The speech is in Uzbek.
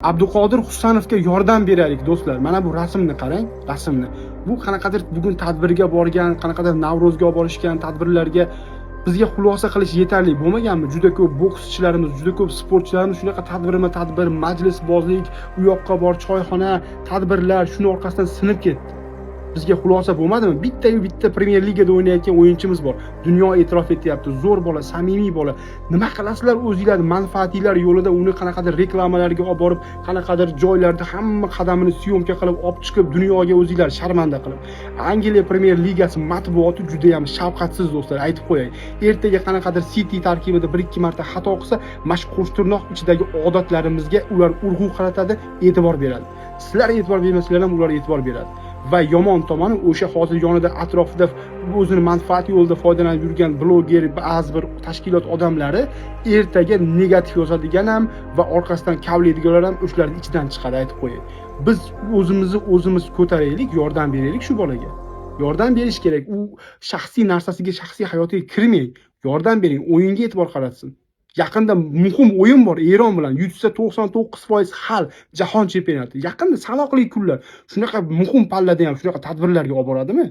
Abduqodir Husanovga yordam beraylik do'stlar. Mana bu rasmni qarang, rasmni. Bu qanaqadir bugun tadbirga borgan, qanaqadir Navro'zga olib borishgan tadbirlarga bizga xulosa qilish yetarli bo'lmaganmi? Juda ko'p bokschilarimiz, juda ko'p sportchilarimiz shunaqa tadbir, majlisbozlik, u yoqqa bor choyxona, tadbirlar shuni orqasidan sinib ketdi. Bizga xulosa bo'lmadimi? Bitta Premier Ligada o'ynayotgan o'yinchimiz bor. Dunyo e'tirof etyapti. Zo'r bola, samimiy bola. Nima qilasizlar o'zingizlar manfaatinglar yo'lida uni qanaqadir reklamalarga olib borib, qanaqadir joylarda hamma qadamini syomka qilib olib chiqib, dunyoga o'zingizlar sharmanda qilib. Angliya Premier Ligasi matbuoti juda ham shafqatsiz do'stlar, aytib qo'yay. Ertaga qanaqadir City tarkibida 1-2 marta xato qilsa, mash qo'shtirnoq ichidagi odatlarimizga ular urg'u qaratadi, e'tibor beradi. Sizlar e'tibor bermasanglar ham ular e'tibor beradi. Va yomon tomoni o'sha hozir yonida atrofida o'zini manfaati yo'lida foydalanib yurgan bloger, ba'zi bir tashkilot odamlari ertaga negativ yozadigan ham va orqasidan kavlaydiganlar ham o'shalarning ichidan chiqadi, aytib qo'yay. Biz o'zimiz ko'taraylik, yordam beraylik shu bolaga. Yordam berish kerak. U shaxsiy narsasiga, shaxsiy hayotiga kirmang. Yordam bering, o'yinga e'tibor qaratsin. Yaqinda muhim o'yin bor Eron bilan. Yutsa 99% hal jahon chempionati. Yaqinda sanoqli kunlar. Shunaqa muhim pallada ham shunaqa tadbirlarga olib boradimi?